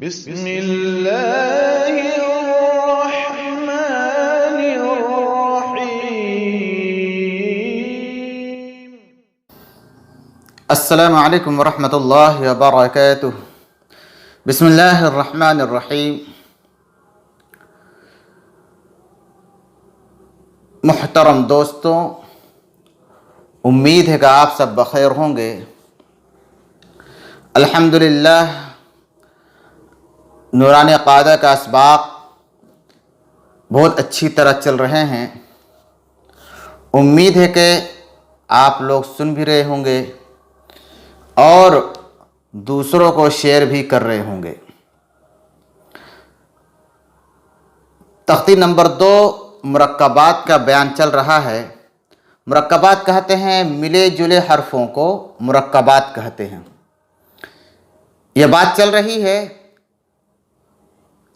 بسم الله الرحمن الرحيم. السلام علیکم ورحمۃ اللہ وبرکاتہ. بسم اللہ الرحمن الرحیم. محترم دوستوں، امید ہے کہ آپ سب بخیر ہوں گے. الحمدللہ نورانی قاعدہ کا اسباق بہت اچھی طرح چل رہے ہیں. امید ہے کہ آپ لوگ سن بھی رہے ہوں گے اور دوسروں کو شیئر بھی کر رہے ہوں گے. تختی نمبر 2 مرکبات کا بیان چل رہا ہے. مرکبات کہتے ہیں ملے جلے حرفوں کو مرکبات کہتے ہیں. یہ بات چل رہی ہے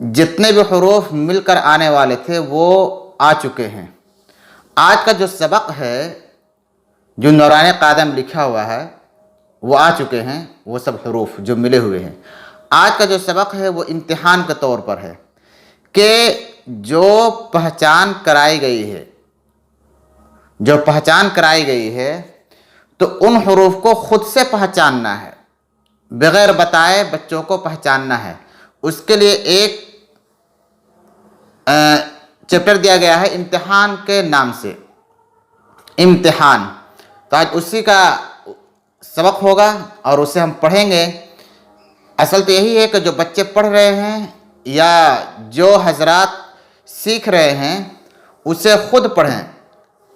جتنے بھی حروف مل کر آنے والے تھے وہ آ چکے ہیں. آج کا جو سبق ہے جو نورانی قاعدہ میں لکھا ہوا ہے وہ آ چکے ہیں. وہ سب حروف جو ملے ہوئے ہیں. آج کا جو سبق ہے وہ امتحان کے طور پر ہے کہ جو پہچان کرائی گئی ہے تو ان حروف کو خود سے پہچاننا ہے، بغیر بتائے بچوں کو پہچاننا ہے. اس کے لیے ایک چیپٹر دیا گیا ہے امتحان کے نام سے. امتحان تو آج اسی کا سبق ہوگا اور اسے ہم پڑھیں گے. اصل تو یہی ہے کہ جو بچے پڑھ رہے ہیں یا جو حضرات سیکھ رہے ہیں اسے خود پڑھیں،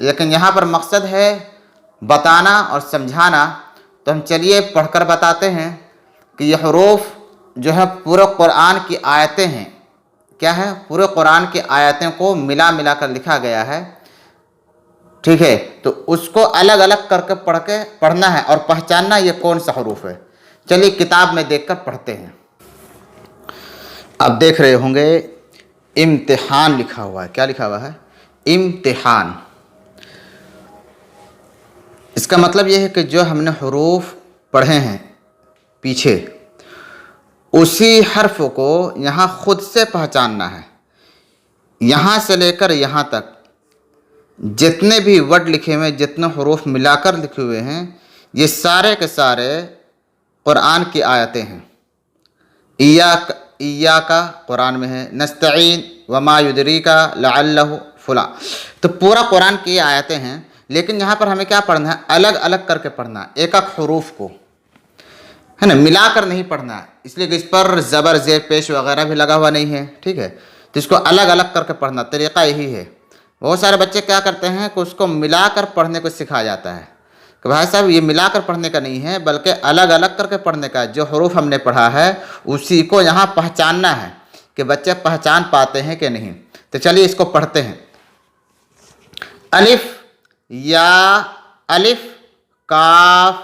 لیکن یہاں پر مقصد ہے بتانا اور سمجھانا. تو ہم چلیے پڑھ کر بتاتے ہیں کہ یہ حروف جو ہے پورے قرآن کی آیتیں ہیں. کیا ہے؟ پورے قرآن کی آیتیں کو ملا کر لکھا گیا ہے. ٹھیک ہے، تو اس کو الگ الگ کر کے پڑھنا ہے اور پہچاننا یہ کون سا حروف ہے. چلیے کتاب میں دیکھ کر پڑھتے ہیں. اب دیکھ رہے ہوں گے امتحان لکھا ہوا ہے. کیا لکھا ہوا ہے؟ امتحان. اس کا مطلب یہ ہے کہ جو ہم نے حروف پڑھے ہیں پیچھے، اسی حرف کو یہاں خود سے پہچاننا ہے. یہاں سے لے کر یہاں تک جتنے بھی ورڈ لکھے ہوئے، جتنے حروف ملا کر لکھے ہوئے ہیں، یہ سارے کے سارے قرآن کی آیتیں ہیں. ایاکا قرآن میں ہے، نستعین، وما یدریکا لعلہ فلاں. تو پورا قرآن کی یہ آیتیں ہیں. لیکن یہاں پر ہمیں کیا پڑھنا ہے؟ الگ الگ کر کے پڑھنا ہے. ایک حروف کو ہے نا، ملا کر نہیں پڑھنا ہے. اس لیے کہ اس پر زبر زیر پیش وغیرہ بھی لگا ہوا نہیں ہے. ٹھیک ہے، تو اس کو الگ الگ کر کے پڑھنا. طریقہ یہی ہے. بہت سارے بچے کیا کرتے ہیں کہ اس کو ملا کر پڑھنے کو سکھایا جاتا ہے کہ بھائی صاحب یہ ملا کر پڑھنے کا نہیں ہے بلکہ الگ الگ کر کے پڑھنے کا ہے. جو حروف ہم نے پڑھا ہے اسی کو یہاں پہچاننا ہے کہ بچے پہچان پاتے ہیں کہ نہیں. تو چلیے اس کو پڑھتے ہیں. الف یا، الف کاف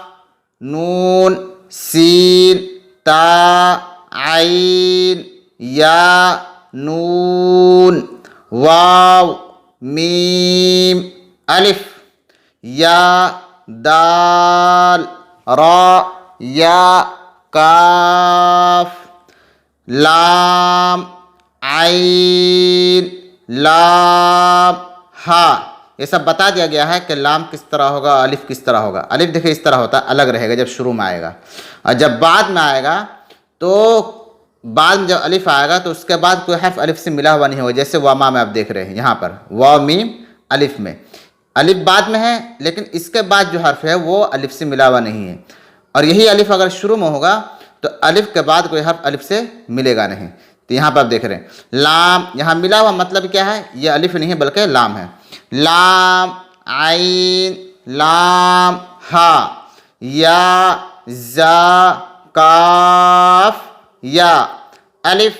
نون سین تا عین یا نون واو میم. الف یا دال را یا کاف لام عین لام ہا. یہ سب بتا دیا گیا ہے کہ لام کس طرح ہوگا، الف کس طرح ہوگا. الف دیکھیں اس طرح ہوتا ہے، الگ رہے گا جب شروع میں آئے گا، اور جب بعد میں آئے گا تو بعد میں جب الف آئے گا تو اس کے بعد کوئی حرف الف سے ملا ہوا نہیں ہوگا. جیسے واما میں آپ دیکھ رہے ہیں یہاں پر واو میم الف میں الف بعد میں ہے، لیکن اس کے بعد جو حرف ہے وہ الف سے ملا ہوا نہیں ہے. اور یہی الف اگر شروع میں ہوگا تو الف کے بعد کوئی حرف الف سے ملے گا نہیں. تو یہاں پر آپ دیکھ رہے ہیں لام، یہاں ملا ہوا مطلب کیا ہے؟ یہ الف نہیں ہے بلکہ لام ہے. لام عین لام ہا یا زا کاف یا الف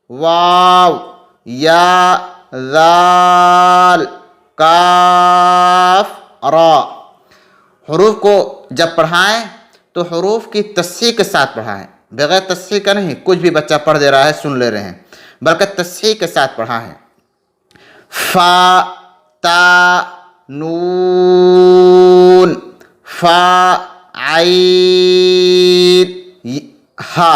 واو یا ذال کاف را. حروف کو جب پڑھائیں تو حروف کی تصحیح کے ساتھ پڑھائیں، بغیر تصحیح کا نہیں. کچھ بھی بچہ پڑھ دے رہا ہے، سن لے رہے ہیں، بلکہ تصحیح کے ساتھ پڑھائیں. فا تا نون فا عین ہا.